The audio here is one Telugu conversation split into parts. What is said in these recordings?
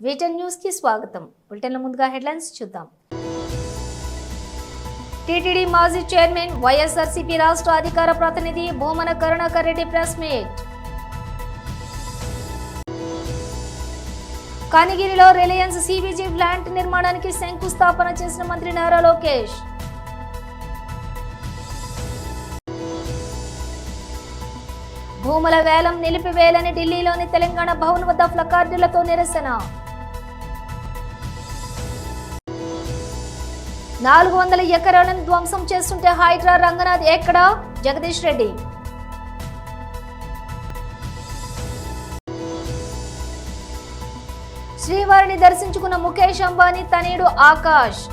వీటెన్ న్యూస్ కి స్వాగతం. బులెటిన్ల ముందుగా హెడ్లైన్స్ చూద్దాం. టీటీడీ మాజీ చైర్మన్ వైఎస్ఆర్సీపీ రాష్ట్ర అధికార ప్రతినిధి భూమన కరుణాకర్ రెడ్డి ప్రెస్ మీట్. కనిగిరిలో రిలయన్స్ సిబిజీ ప్లాంట్ నిర్మాణానికి శంకుస్థాపన చేసిన మంత్రి నారా లోకేష్. భూముల వేలం నిలిపివేయాలని ఢిల్లీలోని తెలంగాణ భవన్ వద్ద ప్లకార్డులతో నిరసన. 400 ఎకరాలను ధ్వంసం చేస్తుంటే హైడ్రా రంగనాథ్ ఎక్కడా? జగదీష్ రెడ్డి. శ్రీవారిని దర్శించుకున్న ముఖేష్ అంబానీ తనయుడు ఆకాష్.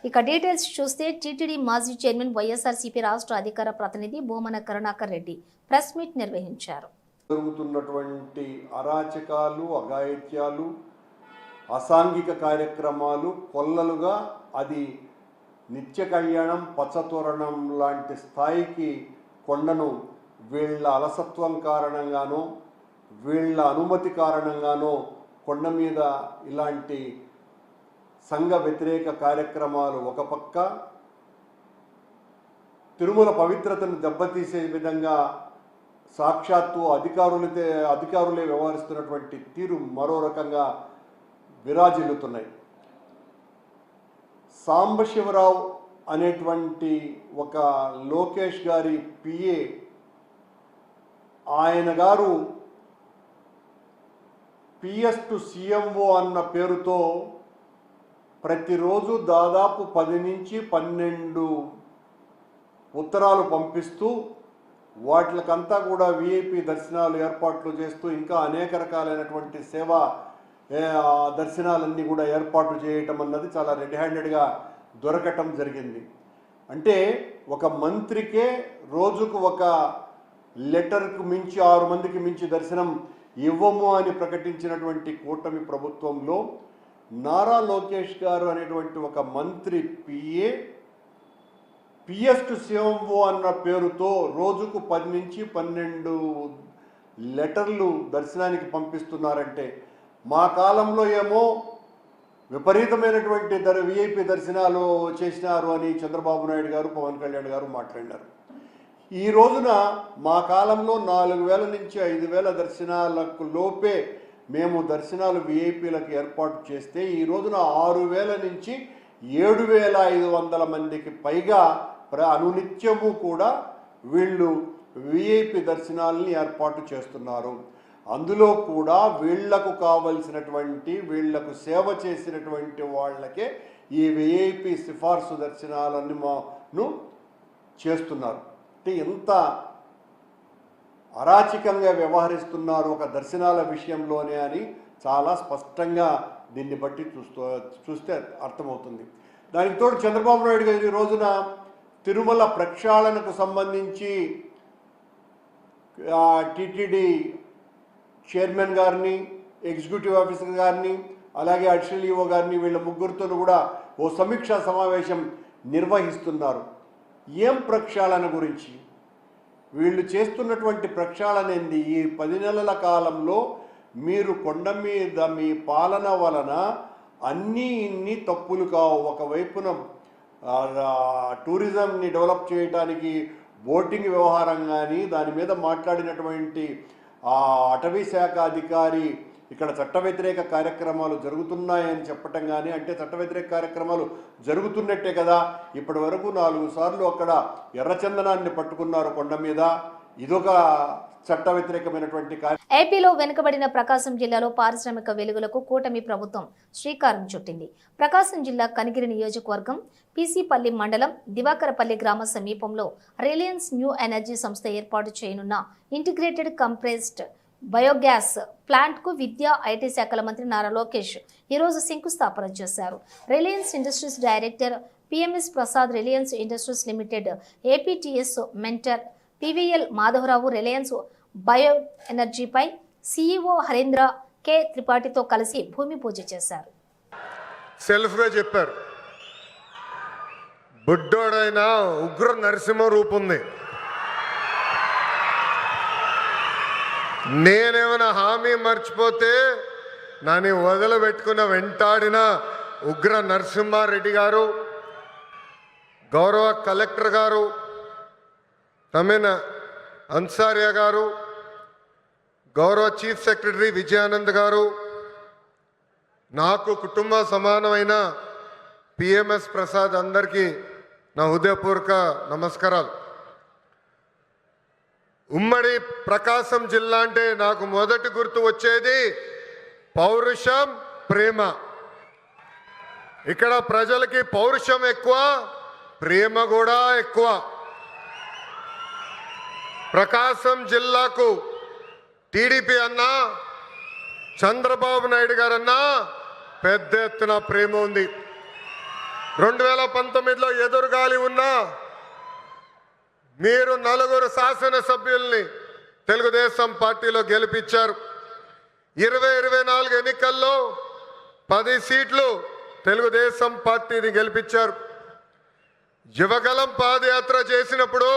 ఇక డీటెయిల్స్ చూస్తే టీటీడీ మాజీ చైర్మన్ వైఎస్ఆర్సీపీ రాష్ట్ర అధికార ప్రతినిధి భూమన కరుణాకర్ రెడ్డి ప్రెస్ మీట్ నిర్వహించారు. జరుగుతున్నటువంటి అరాచకాలు, అఘాయిత్యాలు, అసాంఘిక కార్యక్రమాలు కొల్లలుగా అది నిత్య కళ్యాణం, పచ్చతోరణం లాంటి స్థాయికి కొండను వీళ్ళ అలసత్వం కారణంగానో వీళ్ళ అనుమతి కారణంగానో కొండ మీద ఇలాంటి సంఘ వ్యతిరేక కార్యక్రమాలు ఒక పక్క, తిరుమల పవిత్రతను దెబ్బతీసే విధంగా సాక్షాత్తు అధికారులే వ్యవహరిస్తున్నటువంటి తీరు మరో రకంగా విరాజిల్లుతున్నాయి. సాంబశివరావు అనేటువంటి ఒక లోకేష్ గారి పిఏ, ఆయన గారు పిఎస్ టు సిఎంఓ అన్న పేరుతో ప్రతిరోజు దాదాపు 10 నుంచి 12 ఉత్తరాలు పంపిస్తూ వాటికంతా కూడా విఐపి దర్శనాలు ఏర్పాట్లు చేస్తూ ఇంకా అనేక రకాలైనటువంటి సేవా దర్శనాలన్నీ కూడా ఏర్పాటు చేయటం అన్నది చాలా రెడ్ హ్యాండెడ్గా దొరకటం జరిగింది. అంటే ఒక మంత్రికే రోజుకు ఒక లెటర్కు మించి 6 మందికి మించి దర్శనం ఇవ్వము అని ప్రకటించినటువంటి కూటమి ప్రభుత్వంలో నారా లోకేష్ గారు అనేటువంటి ఒక మంత్రి పిఏ పిఎస్ టు సిఎంఓ అన్న పేరుతో రోజుకు 10 నుంచి 12 లెటర్లు దర్శనానికి పంపిస్తున్నారంటే, మా కాలంలో ఏమో విపరీతమైనటువంటి విఐపి దర్శనాలు చేసినారు అని చంద్రబాబు నాయుడు గారు, పవన్ కళ్యాణ్ గారు మాట్లాడినారు. ఈ రోజున మా కాలంలో 4000 నుంచి 5000 దర్శనాలకు లోపే మేము దర్శనాలు విఐపీలకు ఏర్పాటు చేస్తే ఈ రోజున 6000 నుంచి 7500 మందికి పైగా అనునిత్యము కూడా వీళ్ళు విఐపి దర్శనాలని ఏర్పాటు చేస్తున్నారు. అందులో కూడా వీళ్లకు కావలసినటువంటి, వీళ్లకు సేవ చేసినటువంటి వాళ్ళకే ఈ విఐపి సిఫార్సు దర్శనాలను చేస్తున్నారు. అంటే ఎంత అరాచకంగా వ్యవహరిస్తున్నారు ఒక దర్శనాల విషయంలోనే అని చాలా స్పష్టంగా దీన్ని బట్టి చూస్తే అర్థమవుతుంది. దానికి తోడు చంద్రబాబు నాయుడు గారు ఈ రోజున తిరుమల ప్రక్షాళనకు సంబంధించి టీటీడీ చైర్మన్ గారిని, ఎగ్జిక్యూటివ్ ఆఫీసర్ గారిని, అలాగే అడిషనల్ ఈఓ గారిని, వీళ్ళ ముగ్గురితో కూడా ఓ సమీక్షా సమావేశం నిర్వహిస్తున్నారు. ఏం ప్రక్షాళన గురించి? వీళ్ళు చేస్తున్నటువంటి ప్రక్షాళన ఏంది? ఈ 10 నెలల కాలంలో మీరు కొండ మీద మీ పాలన వలన ఇన్ని తప్పులు కావు. ఒకవైపున టూరిజంని డెవలప్ చేయడానికి బోటింగ్ వ్యవహారం కానీ, దాని మీద మాట్లాడినటువంటి అటవీ శాఖ అధికారి ఇక్కడ చట్ట వ్యతిరేక కార్యక్రమాలు జరుగుతున్నాయని చెప్పటం కానీ, అంటే చట్ట వ్యతిరేక కార్యక్రమాలు జరుగుతున్నట్టే కదా. ఇప్పటి వరకు 4 సార్లు అక్కడ ఎర్రచందనాన్ని పట్టుకున్నారు కొండ మీద. ఇదొక చట్ట వ్యతిరేకమైనటువంటి ఏపీలో వెనుకబడిన ప్రకాశం జిల్లాలో పారిశ్రామిక వెలుగులకు కూటమి ప్రభుత్వం శ్రీకారం చుట్టింది. ప్రకాశం జిల్లా కనిగిరి నియోజకవర్గం పీసీపల్లి మండలం దివాకరపల్లి గ్రామ సమీపంలో రిలయన్స్ న్యూ ఎనర్జీ సంస్థ ఏర్పాటు చేయనున్న ఇంటిగ్రేటెడ్ కంప్రెస్డ్ బయోగ్యాస్ ప్లాంట్ కు విద్యా ఐటీ శాఖల మంత్రి నారా లోకేష్ ఈరోజు శంకుస్థాపన చేశారు. Reliance Industries director PMS Prasad, Reliance Industries Limited APTS mentor PVL Madhavarao, Reliance bio ఎనర్జీపై సిఇఓ హరీంద్ర కె త్రిపాఠితో కలిసి భూమి పూజ చేశారు. సెల్ఫ్గా చెప్పారు, బుడ్డోడైన ఉగ్ర నరసింహ రూపుంది. నేనేమైనా హామీ మర్చిపోతే నన్ను వదిలిపెట్టుకున్న వెంటాడిన ఉగ్ర నరసింహారెడ్డి గారు, గౌరవ కలెక్టర్ గారు తమిన అన్సారియా గారు, గౌరవ చీఫ్ సెక్రటరీ విజయానంద్ గారు, నాకు కుటుంబ సమానమైన పిఎంఎస్ ప్రసాద్ అందరికీ నా హృదయపూర్వక నమస్కారాలు. ఉమ్మడి ప్రకాశం జిల్లా అంటే నాకు మొదటి గుర్తు వచ్చేది పౌరుషం, ప్రేమ. ఇక్కడ ప్రజలకి పౌరుషం ఎక్కువ, ప్రేమ కూడా ఎక్కువ. ప్రకాశం జిల్లాకు టీడీపీ అన్నా, చంద్రబాబు నాయుడు గారన్నా పెద్ద ఎత్తున ప్రేమ ఉంది. 2019లో ఎదురుగాలి ఉన్నా మీరు 4 శాసనసభ్యుల్ని తెలుగుదేశం పార్టీలో గెలిపించారు. 2024 ఎన్నికల్లో 10 సీట్లు తెలుగుదేశం పార్టీని గెలిపించారు. యువగలం పాదయాత్ర చేసినప్పుడు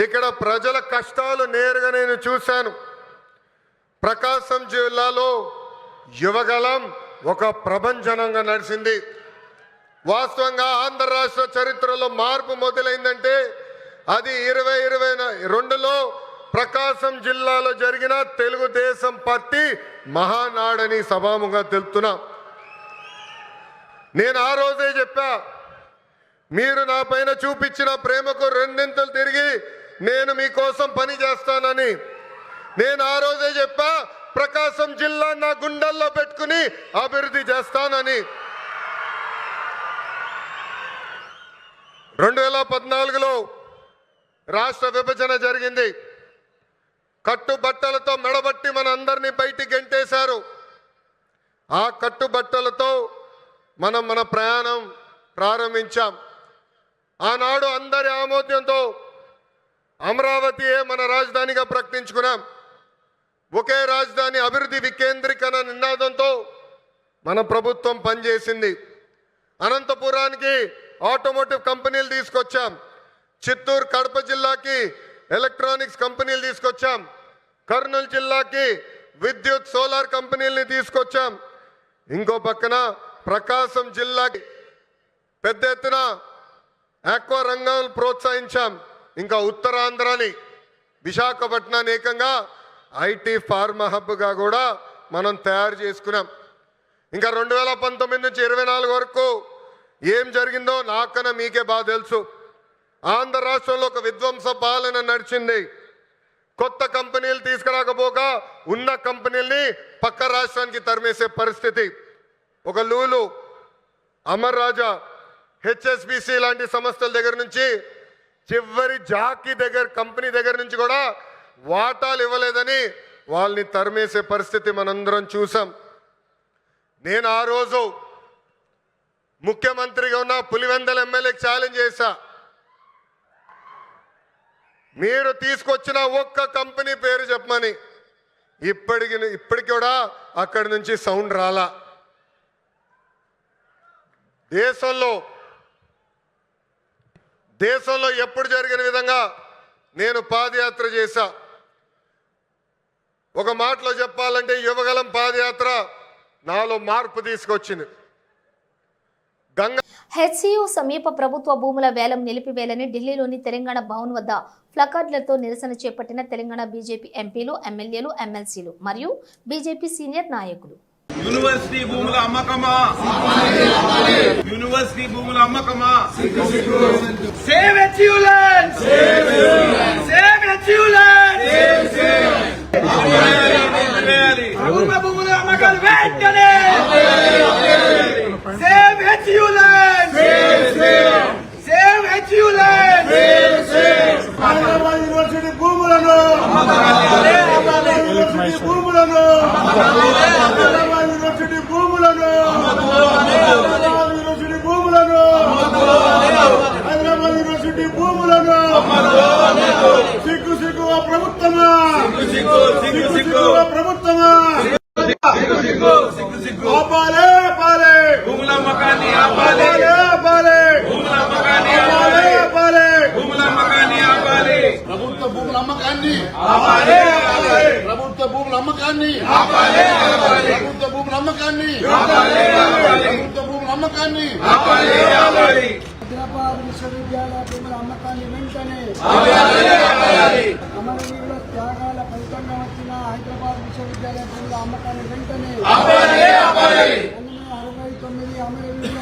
ఇక్కడ ప్రజల కష్టాలు నేరుగా నేను చూశాను. ప్రకాశం జిల్లాలో యువగలం ఒక ప్రభంజనంగా నడిచింది. వాస్తవంగా ఆంధ్ర రాష్ట్ర చరిత్రలో మార్పు మొదలైందంటే అది 2022లో ప్రకాశం జిల్లాలో జరిగిన తెలుగుదేశం పార్టీ మహానాడని సభాముగా తెలుపుతున్నా. నేను ఆ రోజే చెప్పా, మీరు నా పైన చూపించిన ప్రేమకు రెండింతలు తిరిగి నేను మీకోసం పని చేస్తానని. నేను ఆ రోజే చెప్పా, ప్రకాశం జిల్లా నా గుండెల్లో పెట్టుకుని అభివృద్ధి చేస్తానని. 2014లో రాష్ట్ర విభజన జరిగింది. కట్టుబట్టలతో మెడబట్టి మన అందరినీ బయటికి గెంటేశారు. ఆ కట్టుబట్టలతో మన ప్రయాణం ప్రారంభించాం. ఆనాడు అందరి ఆమోదంతో అమరావతియే మన రాజధానిగా ప్రకటించుకున్నాం. ఒకే రాజధాని అభివృద్ధి వికేంద్రీకరణ నినాదంతో మన ప్రభుత్వం పనిచేసింది. అనంతపురానికి ఆటోమోటివ్ కంపెనీలు తీసుకొచ్చాం. చిత్తూరు కడప జిల్లాకి ఎలక్ట్రానిక్స్ కంపెనీలు తీసుకొచ్చాం. కర్నూలు జిల్లాకి విద్యుత్ సోలార్ కంపెనీలని తీసుకొచ్చాం. ఇంకో పక్కన ప్రకాశం జిల్లాకి పెద్ద ఎత్తున ఆక్వా రంగాలను ప్రోత్సహించాం. ఇంకా ఉత్తరాంధ్రని విశాఖపట్నాన్ని ఏకంగా ఐటీ ఫార్మా హబ్గా కూడా మనం తయారు చేసుకున్నాం. ఇంకా 2019 నుంచి 24 వరకు ఏం జరిగిందో నాకన్నా మీకే బాగా తెలుసు. ఆంధ్ర రాష్ట్రంలో ఒక విధ్వంస పాలన నడిచింది. కొత్త కంపెనీలు తీసుకురాకపోగా ఉన్న కంపెనీల్ని పక్క రాష్ట్రానికి తరిమేసే పరిస్థితి. ఒక లూలు, అమర్ రాజా, హెచ్ఎస్బిసి లాంటి సంస్థల దగ్గర నుంచి చివరి జాకీ కంపెనీ దగ్గర నుంచి కూడా వాటాలు ఇవ్వలేదని వాళ్ళని తరిమేసే పరిస్థితి మనందరం చూసాం. నేను ఆ రోజు ముఖ్యమంత్రిగా ఉన్న పులివెందల ఎమ్మెల్యేకి ఛాలెంజ్ చేశా, మీరు తీసుకొచ్చిన ఒక్క కంపెనీ పేరు చెప్పమని. ఇప్పటికి కూడా అక్కడి నుంచి సౌండ్ రాలా. దేశంలో ఎప్పుడు జరిగిన విధంగా నేను పాదయాత్ర చేశా. ఒక మాటలో చెప్పాలంటే యువగలం పాదయాత్ర నాలో మార్పు తీసుకొచ్చింది. హెచ్సియు సమీప ప్రభుత్వ భూముల వేలం నిలిపివేయాలని ఢిల్లీలోని తెలంగాణ భవన్ వద్ద ప్లకార్డులతో నిరసన చేపట్టిన తెలంగాణ బీజేపీ ఎంపీలు, ఎమ్మెల్యేలు, ఎమ్మెల్సీలు మరియు బీజేపీ సీనియర్ నాయకులు. యూనివర్సిటీ భూముల అమ్మకమా, యూనివర్సిటీ భూముల అమ్మకమా. Save HULN, save హెచ్యుఎల్ఎన్. ప్రభుత్వ భూముల అమ్మకాలు వెంటనే. Save HULN, save HULN. Hyderabad university భూములను, యూనివర్సిటీ భూములను, యూనివర్సిటీ భూములను, యూనివర్సిటీ భూములను, హైదరాబాద్ యూనివర్సిటీ భూములను. సిగ్గు సిగ్గు ప్రభుత్వమా, సిగ్గు సిగ్గు ప్రభుత్వమా. ఆపాలే ఆపాలే భూముల అమ్మకాన్ని ఆపాలి, ఆపాలే భూముల అమ్మకాన్ని ఆపాలే ఆపాలే భూముల అమ్మకాన్ని ఆపాలి, ప్రభుత్వ భూముల అమ్మకాన్ని ఆపాలి, ప్రభుత్వ ప్రభుత్వ భూముల అమ్మకాన్ని ప్రభుత్వ భూముల అమ్మకాన్ని ప్రభుత్వ భూముల అమ్మకాన్ని హైదరాబాద్ విశ్వవిద్యాలయ భూముల అమ్మకాన్ని వెంటనే అమరవీరుల త్యాగాల ఫలితంగా వచ్చిన హైదరాబాద్ విశ్వవిద్యాలయ భూముల అమ్మకాన్ని వెంటనే 69 అమరవీరుల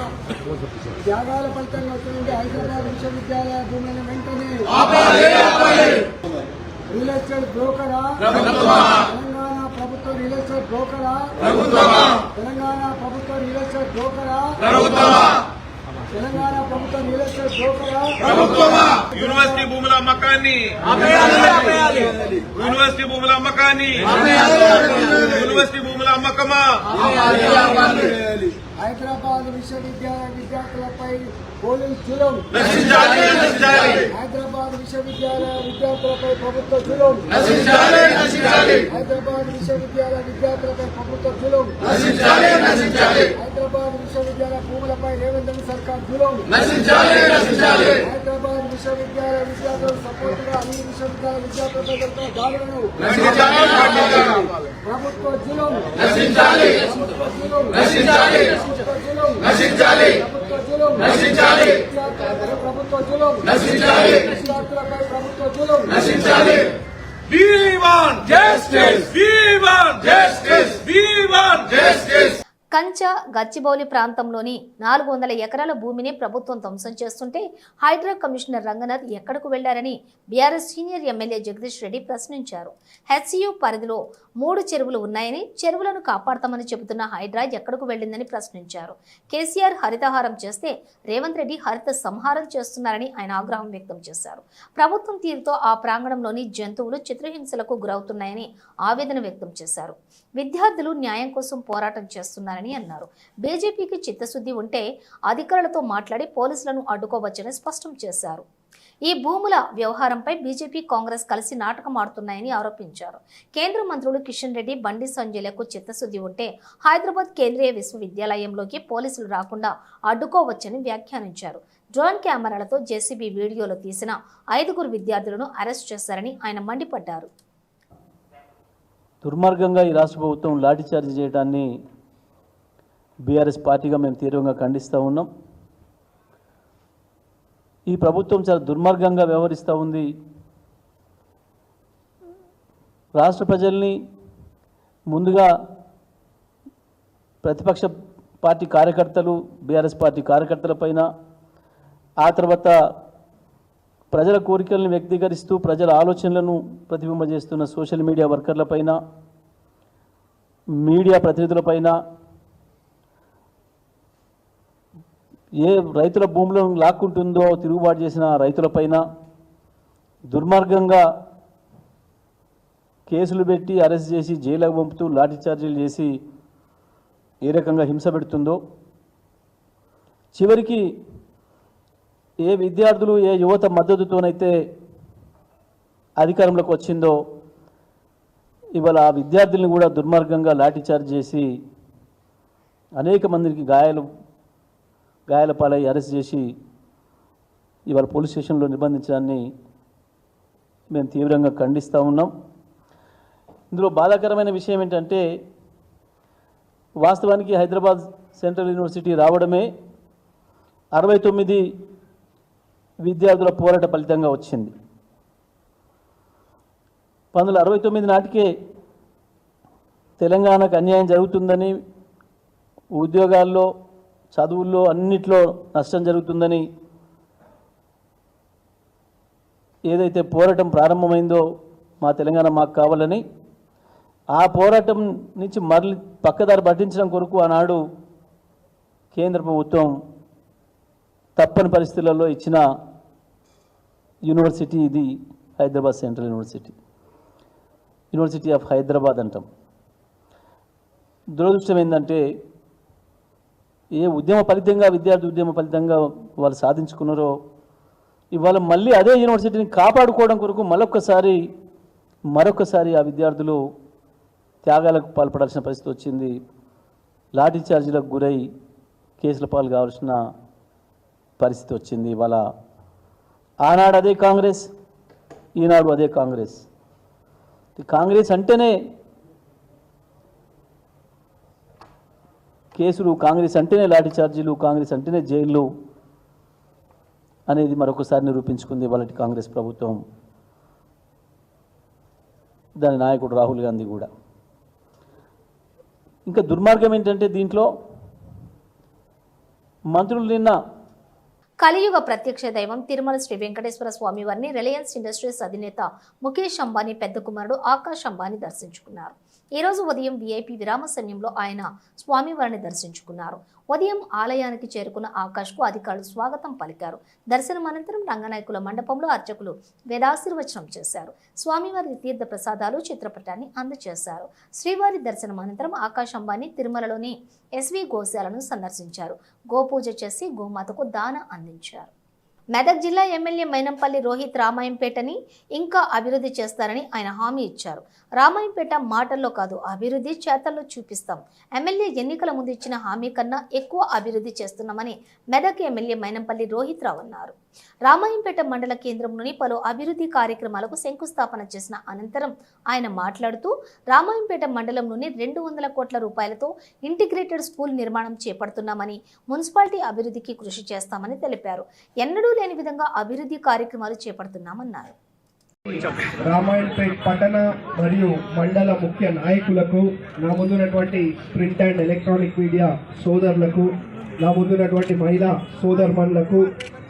త్యాగాల ఫలితంగా వచ్చిన హైదరాబాద్ విశ్వవిద్యాలయ భూములను వెంటనే రియల్ ఎస్టేట్ బ్రోకరా తెలంగాణ ప్రభుత్వ రియల్ ఎస్టేట్ బ్రోకరా తెలంగాణ ప్రభుత్వ రియల్ ఎస్టేట్ బ్రోకరా తెలంగాణ ప్రభుత్వ రియల్ ఎస్టేట్ బ్రోకరా యూనివర్సిటీ భూముల అమ్మకాన్ని యూనివర్సిటీ భూముల అమ్మకాన్ని యూనివర్సిటీ భూముల అమ్మకమా హైదరాబాద్ విశ్వవిద్యాలయ విద్యార్థులపై పోలీస్ జులుం హైదరాబాద్ విశ్వవిద్యాలయ విద్యార్థులపై ప్రభుత్వ జులుం హైదరాబాద్ విశ్వవిద్యాలయ విద్యార్థులపై ప్రభుత్వ జులుం హైదరాబాద్ విశ్వవిద్యాలయ భూములపై రేవంత్ రెడ్డి సర్కార్ జులుం హైదరాబాద్ విశ్వవిద్యాలయ విద్యార్థులకు సపోర్ట్ గా అన్ని విశ్వవిద్యాలయ విద్యార్థులపై జరుగుతున్న దాడులను ప్రభుత్వ జులుం ప్రభుత్వ జులుం ప్రభుత్వ జులుం విద్యార్థులపై ప్రభుత్వ జులుం We want justice. We want justice. We want justice. కంచ గచ్చిబౌలి ప్రాంతంలోని 400 ఎకరాల భూమిని ప్రభుత్వం ధ్వంసం చేస్తుంటే హైడ్రా కమిషనర్ రంగనాథ్ ఎక్కడకు వెళ్లారని BRS senior MLA Jagadish Reddy ప్రశ్నించారు. హెచ్సియు పరిధిలో 3 చెరువులు ఉన్నాయని, చెరువులను కాపాడతామని చెబుతున్న హైడ్రా ఎక్కడకు వెళ్లిందని ప్రశ్నించారు. కేసీఆర్ హరితహారం చేస్తే రేవంత్ రెడ్డి హరిత సంహారం చేస్తున్నారని ఆయన ఆగ్రహం వ్యక్తం చేశారు. ప్రభుత్వం తీరుతో ఆ ప్రాంగణంలోని జంతువులు చిత్రహింసలకు గురవుతున్నాయని ఆవేదన వ్యక్తం చేశారు. విద్యార్థులు న్యాయం కోసం పోరాటం చేస్తున్నారని అన్నారు. బీజేపీకి చిత్తశుద్ధి ఉంటే అధికారులతో మాట్లాడి పోలీసులను అడ్డుకోవచ్చని స్పష్టం చేశారు. ఈ భూముల వ్యవహారంపై బీజేపీ, కాంగ్రెస్ కలిసి నాటకం ఆడుతున్నాయని ఆరోపించారు. కేంద్ర మంత్రులు కిషన్ రెడ్డి, బండి సంజయ్లకు చిత్తశుద్ధి ఉంటే హైదరాబాద్ కేంద్రీయ విశ్వవిద్యాలయంలోకి పోలీసులు రాకుండా అడ్డుకోవచ్చని వ్యాఖ్యానించారు. డ్రోన్ కెమెరాలతో జేసీబీ వీడియోలో తీసిన 5 విద్యార్థులను అరెస్ట్ చేశారని ఆయన మండిపడ్డారు. దుర్మార్గంగా ఈ రాష్ట్ర ప్రభుత్వం లాఠీచార్జ్ చేయడాన్ని బీఆర్ఎస్ పార్టీగా మేము తీవ్రంగా ఖండిస్తూ ఉన్నాం. ఈ ప్రభుత్వం చాలా దుర్మార్గంగా వ్యవహరిస్తూ ఉంది. రాష్ట్ర ప్రజల్ని ముందుగా ప్రతిపక్ష పార్టీ కార్యకర్తలు, బీఆర్ఎస్ పార్టీ కార్యకర్తల పైన, ఆ తర్వాత ప్రజల కోరికలను వ్యక్తీకరిస్తూ ప్రజల ఆలోచనలను ప్రతిబింబజేస్తున్న సోషల్ మీడియా వర్కర్లపైన, మీడియా ప్రతినిధులపైన, ఏ రైతుల భూములను లాక్కుంటుందో తిరుగుబాటు చేసిన రైతులపైన దుర్మార్గంగా కేసులు పెట్టి అరెస్ట్ చేసి జైలుకు పంపుతూ లాఠీచార్జీలు చేసి ఏ రకంగా హింస పెడుతుందో, చివరికి ఏ విద్యార్థులు, ఏ యువత మద్దతుతోనైతే అధికారంలోకి వచ్చిందో ఇవాళ ఆ విద్యార్థుల్ని కూడా దుర్మార్గంగా లాఠీచార్జ్ చేసి అనేక మందికి గాయాల పాలై అరెస్ట్ చేసి ఇవాళ పోలీస్ స్టేషన్లో నిర్బంధించడాన్ని మేము తీవ్రంగా ఖండిస్తూ ఉన్నాం. ఇందులో బాధాకరమైన విషయం ఏంటంటే, వాస్తవానికి హైదరాబాద్ సెంట్రల్ యూనివర్సిటీ రావడమే 69 విద్యార్థుల పోరాట ఫలితంగా వచ్చింది. 1969 నాటికే తెలంగాణకు అన్యాయం జరుగుతుందని, ఉద్యోగాల్లో, చదువుల్లో అన్నిట్లో నష్టం జరుగుతుందని ఏదైతే పోరాటం ప్రారంభమైందో మా తెలంగాణ మాకు కావాలని, ఆ పోరాటం నుంచి మరలి పక్కదారి పట్టించడం కొరకు ఆనాడు కేంద్ర ప్రభుత్వం తప్పని పరిస్థితులలో ఇచ్చిన యూనివర్సిటీ ఇది Hyderabad central university of Hyderabad అంటాం. దురదృష్టం ఏంటంటే, ఏ ఉద్యమ ఫలితంగా, విద్యార్థి ఉద్యమ ఫలితంగా వాళ్ళు సాధించుకున్నారో ఇవాళ మళ్ళీ అదే యూనివర్సిటీని కాపాడుకోవడం కొరకు మరొకసారి ఆ విద్యార్థులు త్యాగాలకు పాల్పడాల్సిన పరిస్థితి వచ్చింది. లాఠీ చార్జీలకు గురై కేసుల పాలు కావాల్సిన పరిస్థితి వచ్చింది. ఇవాళ ఆనాడు అదే కాంగ్రెస్, ఈనాడు అదే కాంగ్రెస్. కాంగ్రెస్ అంటేనే కేసులు, కాంగ్రెస్ అంటేనే లాఠీ చార్జీలు, కాంగ్రెస్ అంటేనే జైళ్ళు అనేది మరొకసారి నిరూపించుకుంది వాళ్ళ కాంగ్రెస్ ప్రభుత్వం, దాని నాయకుడు రాహుల్ గాంధీ కూడా. ఇంకా దుర్మార్గం ఏంటంటే దీంట్లో మంత్రులు నిన్న కలియుగ ప్రత్యక్ష దైవం తిరుమల శ్రీ వెంకటేశ్వర స్వామి వారిని రిలయన్స్ ఇండస్ట్రీస్ అధినేత ముఖేష్ అంబానీ పెద్ద కుమారుడు ఆకాష్ అంబానీ దర్శించుకున్నారు. ఈ రోజు ఉదయం వీఐపీ విరామ సమయంలో ఆయన స్వామివారిని దర్శించుకున్నారు. ఉదయం ఆలయానికి చేరుకున్న ఆకాష్కు అధికారులు స్వాగతం పలికారు. దర్శనం అనంతరం రంగనాయకుల మండపంలో అర్చకులు వేదాశీర్వచనం చేశారు. స్వామివారి తీర్థ ప్రసాదాలు, చిత్రపటాన్ని అందజేశారు. శ్రీవారి దర్శనం అనంతరం ఆకాష్ అంబానీ తిరుమలలోని ఎస్వి గోశాలను సందర్శించారు. గోపూజ చేసి గోమాతకు దాన అందించారు. మెదక్ జిల్లా ఎమ్మెల్యే మైనంపల్లి రోహిత్ రామాయంపేటని ఇంకా అభివృద్ధి చేస్తారని ఆయన హామీ ఇచ్చారు. రామాయంపేట మాటల్లో కాదు, అభివృద్ధి చేతల్లో చూపిస్తాం. ఎమ్మెల్యే ఎన్నికల ముందు ఇచ్చిన హామీ కన్నా ఎక్కువ అభివృద్ధి చేస్తున్నామని మెదక్ ఎమ్మెల్యే మైనంపల్లి రోహిత్ రావు అన్నారు. రామాయంపేట మండల కేంద్రంలోని పలు అభివృద్ధి కార్యక్రమాలకు శంకుస్థాపన చేసిన అనంతరం ఆయన మాట్లాడుతూ రామాయంపేట మండలంలోని 200 కోట్ల రూపాయలతో ఇంటిగ్రేటెడ్ స్కూల్ నిర్మాణం చేపడుతున్నామని, మున్సిపాలిటీ అభివృద్ధికి కృషి చేస్తామని తెలిపారు. ఎన్నడూ లేని విధంగా అభివృద్ధి కార్యక్రమాలు చేపడుతున్నామన్నారు. రామాయణపేట్ పట్టణ మరియు మండల ముఖ్య నాయకులకు, నా ముందున్నటువంటి ప్రింట్ అండ్ ఎలక్ట్రానిక్ మీడియా సోదరులకు, నా ముందున్నటువంటి మహిళా సోదరుమణులకు,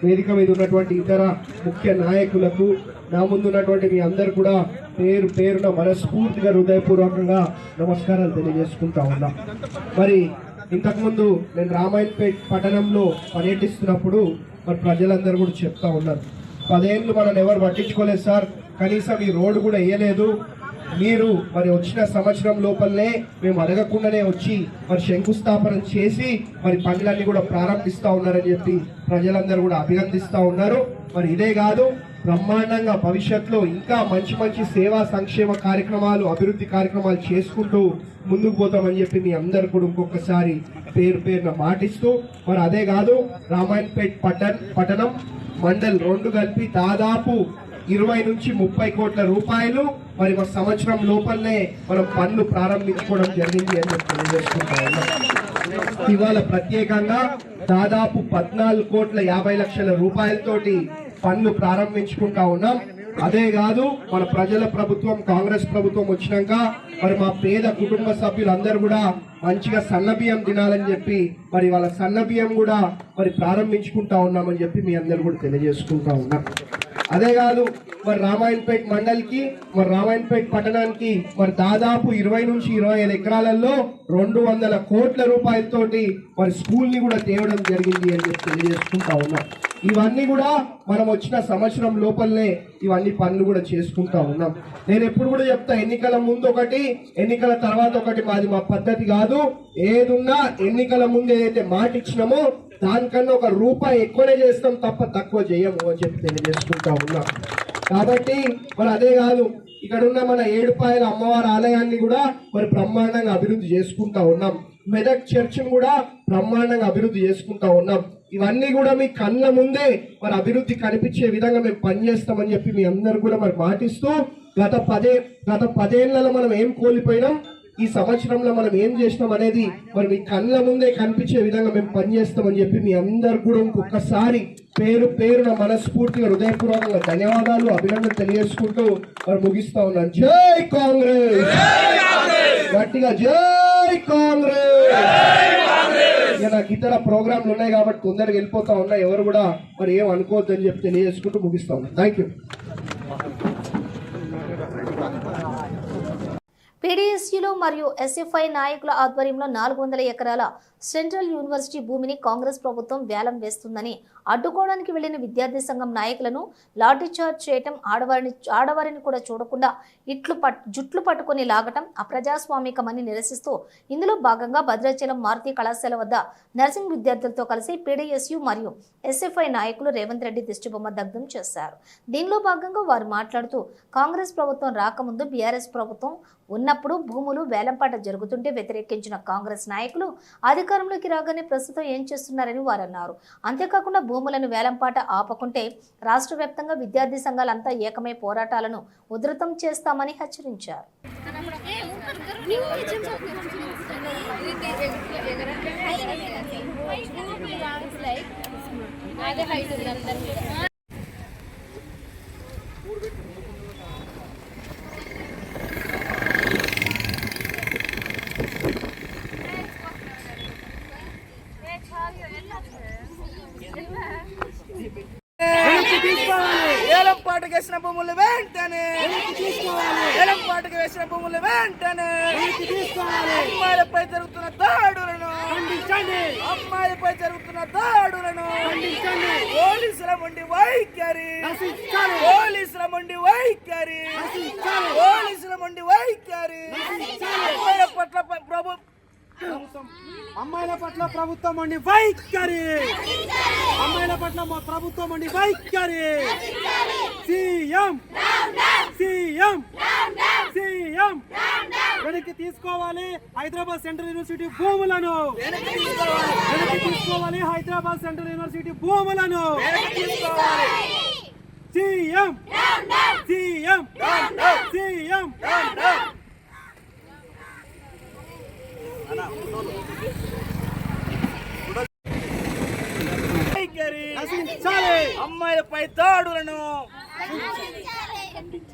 వేదిక మీద ఉన్నటువంటి ఇతర ముఖ్య నాయకులకు, నా ముందున్నటువంటి మీ అందరు కూడా పేరు పేరున మనస్ఫూర్తిగా హృదయపూర్వకంగా నమస్కారాలు తెలియజేసుకుంటా ఉన్నా. మరి ఇంతకుముందు నేను రామాయణపేట్ పట్టణంలో పర్యటిస్తున్నప్పుడు మరి ప్రజలందరూ కూడా చెప్తా ఉన్నారు, 10 ఏళ్ళు మనం ఎవరు పట్టించుకోలేదు సార్, కనీసం ఈ రోడ్డు కూడా వేయలేదు, మీరు మరి వచ్చిన సంవత్సరం లోపలనే మేము అడగకుండానే వచ్చి మరి శంకుస్థాపన చేసి మరి పనులన్నీ కూడా ప్రారంభిస్తూ ఉన్నారని చెప్పి ప్రజలందరూ కూడా అభినందిస్తూ ఉన్నారు. మరి ఇదే కాదు, బ్రహ్మాండంగా భవిష్యత్తులో ఇంకా మంచి మంచి సేవా సంక్షేమ కార్యక్రమాలు, అభివృద్ధి కార్యక్రమాలు చేసుకుంటూ ముందుకు పోతామని చెప్పి మీ అందరు కూడా ఇంకొకసారి పేరున మాటిస్తూ, మరి అదే కాదు రామాయణపేట్ పట్టణం మండల్ 2 కలిపి దాదాపు 20 నుంచి 30 కోట్ల రూపాయలు మరి ఒక సంవత్సరం లోపలనే మనం పనులు ప్రారంభించుకోవడం జరిగింది అని తెలియజేసుకుంటా ఉన్నాం. ఇవాళ ప్రత్యేకంగా దాదాపు 14,50,00,000 రూపాయలతోటి పనులు ప్రారంభించుకుంటా ఉన్నాం. అదే కాదు, మన ప్రజల ప్రభుత్వం కాంగ్రెస్ ప్రభుత్వం వచ్చినాక మరి మా పేద కుటుంబ సభ్యులందరూ కూడా మంచిగా సన్నబియ్యం తినాలని చెప్పి మరి వాళ్ళ సన్నబియ్యం కూడా మరి ప్రారంభించుకుంటా ఉన్నామని చెప్పి మీ అందరు కూడా తెలియజేసుకుంటా ఉన్నాం. అదే కాదు, మరి రామాయణపేట్ మండలికి, మరి రామాయణపేట్ పట్టణానికి మరి దాదాపు 20 నుంచి 25 ఎకరాలలో 200 కోట్ల రూపాయలతోటి మరి స్కూల్ ని కూడా తేవడం జరిగింది అని చెప్పి తెలియజేసుకుంటా ఉన్నాం. ఇవన్నీ కూడా మనం వచ్చిన సంవత్సరం లోపలనే ఇవన్నీ పనులు కూడా చేసుకుంటా ఉన్నాం. నేను ఎప్పుడు కూడా చెప్తా, ఎన్నికల ముందు ఒకటి, ఎన్నికల తర్వాత ఒకటి మాది మా పద్ధతి కాదు. ఏదున్నా ఎన్నికల ముందు ఏదైతే మాట ఇచ్చినామో దానికన్నా ₹1 ఎక్కువనే చేస్తాం తప్ప తక్కువ చేయము అని చెప్పి తెలియజేసుకుంటా ఉన్నాం. కాబట్టి మరి అదే కాదు, ఇక్కడ ఉన్న మన ఏడుపాయల అమ్మవారి ఆలయాన్ని కూడా మరి బ్రహ్మాండంగా అభివృద్ధి చేసుకుంటా ఉన్నాం. మెదక్ చర్చిని కూడా బ్రహ్మాండంగా అభివృద్ధి చేసుకుంటా ఉన్నాం. ఇవన్నీ కూడా మీ కళ్ళ ముందే మరి అభివృద్ధి కనిపించే విధంగా మేము పనిచేస్తామని చెప్పి మీ అందరు కూడా మరి మాటిస్తూ, గత 10 ఏళ్లలో మనం ఏం కోల్పోయినాం, ఈ సంవత్సరంలో మనం ఏం చేసినాం అనేది మరి మీ కళ్ళ ముందే కనిపించే విధంగా మేము పనిచేస్తామని చెప్పి మీ అందరు కూడా ఇంకొకసారి పేరున మనస్ఫూర్తిగా హృదయపూర్వకంగా ధన్యవాదాలు, అభినందన తెలియజేసుకుంటూ మరి ముగిస్తా ఉన్నాను. జై కాంగ్రెస్, గట్టిగా జై కాంగ్రెస్. నాకు ఇతర ప్రోగ్రాంలు ఉన్నాయి కాబట్టి తొందరగా వెళ్ళిపోతా ఉన్నా, ఎవరు కూడా మరి ఏం అనుకోవద్దని చెప్పి తెలియజేసుకుంటూ ముగిస్తా ఉన్నా. Thank you. పీడీఎస్యూలో మరియు ఎస్ఎఫ్ఐ నాయకుల ఆధ్వర్యంలో 400 ఎకరాల సెంట్రల్ యూనివర్సిటీ భూమిని కాంగ్రెస్ ప్రభుత్వం వేలం వేస్తుందని అడ్డుకోవడానికి వెళ్లిన విద్యార్థి సంఘం నాయకులను లాఠీచార్జ్ చేయటం, ఆడవారిని కూడా చూడకుండా జుట్లు పట్టుకుని లాగటం అప్రజాస్వామికమని నిరసిస్తూ ఇందులో భాగంగా భద్రాచలం మారుతి కళాశాల వద్ద నర్సింగ్ విద్యార్థులతో కలిసి పీడీఎస్యూ మరియు ఎస్ఎఫ్ఐ నాయకులు రేవంత్ రెడ్డి దిష్టిబొమ్మ దగ్ధం చేశారు. దీనిలో భాగంగా వారు మాట్లాడుతూ, కాంగ్రెస్ ప్రభుత్వం రాకముందు బీఆర్ఎస్ ప్రభుత్వం ఉన్నప్పుడు భూములు వేలంపాట జరుగుతుంటే వ్యతిరేకించిన కాంగ్రెస్ నాయకులు అధికారంలోకి రాగానే ప్రస్తుతం ఏం చేస్తున్నారని వారు అన్నారు. అంతేకాకుండా భూములను వేలంపాట ఆపకుంటే రాష్ట్ర వ్యాప్తంగా విద్యార్థి సంఘాలంతా ఏకమై పోరాటాలను ఉధృతం చేస్తామని హెచ్చరించారు. అదే హైట్ ఉంది అందరి మీద. ఏలంపాటకు వేసిన భూములు వెంటనే ఏలంపాటకు వేసిన భూములు వెంటనే అమ్మాయిలపై జరుగుతున్న దాడులను అమ్మాయిలపై జరుగుతున్న దాడులను పోలీసుల మొండి వైఖరి పోలీసుల మొండి వైఖరి పోలీసుల మొండి వైఖరి అమ్మాయిల పట్ల అమ్మాయిల పట్ల ప్రభుత్వం ఉండి వైఖరి అమ్మాయిల పట్ల మా ప్రభుత్వం ఉండి వైఖరి సీఎం సీఎం సీఎం వెనక్కి తీసుకోవాలి హైదరాబాద్ సెంట్రల్ యూనివర్సిటీ భూములను వెనక్కి తీసుకోవాలి హైదరాబాద్ సెంట్రల్ యూనివర్సిటీ భూములను సీఎం సీఎం సీఎం అమ్మాయిలపై దాడులను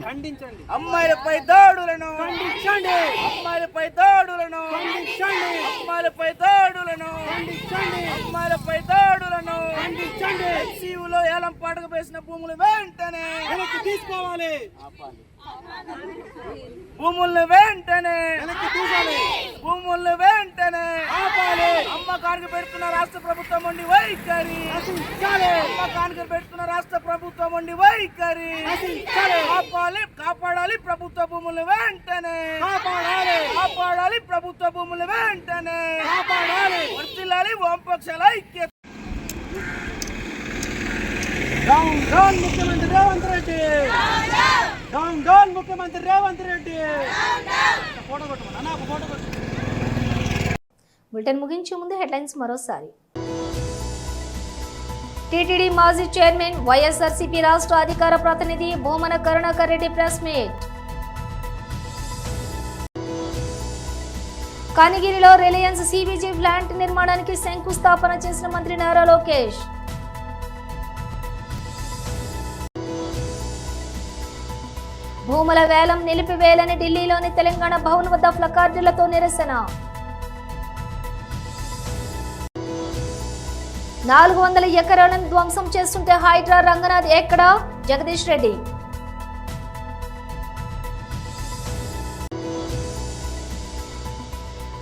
ఖండించండి అమ్మాయిలపై దాడులను ఖండించండి అమ్మాయిలపై దాడులను ఖండించండి అమ్మాయిలపై దాడులను ఖండించండి అమ్మాయిలపై దాడులను ఖండించండి ఎస్సీలో ఏలంపాటకు వేసిన భూములు వెంటనే వెనక్కి తీసుకోవాలి భూములను వెంటనే వెనక్కి తీసుకోవాలి భూములను వెంటనే ఆపాలి అమ్మకానికి పెడుతున్న రాష్ట్ర ప్రభుత్వం ఉండి వైఖరి నశించాలి అమ్మకానికి పెడుతున్న రాష్ట్ర ప్రభుత్వం ఉండి వైఖరి నశించాలి కాపాలి కాపాడాలి ప్రభుత్వ భూములు వెంటనే కాపాడాలి కాపాడాలి ప్రభుత్వ భూములు వెంటనే కాపాడాలి వర్తిల్లాలి వామపక్షాల ఐక్యత డౌన్ డౌన్ ముఖ్యమంత్రి రేవంత్ రెడ్డి డౌన్ డౌన్ ముఖ్యమంత్రి రేవంత్ రెడ్డి ఫోటో కొట్టుకోండి అన్న ఫోటో కొట్టు బులెటిన్ ముగించే ముందు హెడ్లైన్స్ మరోసారి. టీటీడీ మాజీ చైర్మన్ వైఎస్ఆర్సీపీ రాష్ట్ర అధికార ప్రతినిధి భూమన కరుణాకర్ రెడ్డి ప్రెస్ మీట్. కనిగిరిలో రిలయన్స్ సిబిజీ ప్లాంట్ నిర్మాణానికి శంకుస్థాపన చేసిన మంత్రి నారా లోకేష్. భూముల వేలం నిలిపివేయాలని ఢిల్లీలోని తెలంగాణ భవన్ వద్ద ప్లకార్డులతో నిరసన. 400 ఎకరాలను ధ్వంసం చేస్తుంటే హైడ్రా రంగనాథ్ ఎక్కడా? జగదీష్ రెడ్డి.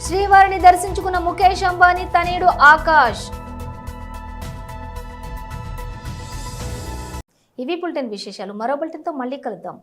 శ్రీవారిని దర్శించుకున్న ముఖేష్ అంబానీ తనయుడు ఆకాష్. ఇవి బులెటిన్ విశేషాలు. మరో బులెటిన్తో మళ్ళీ కలుద్దాం.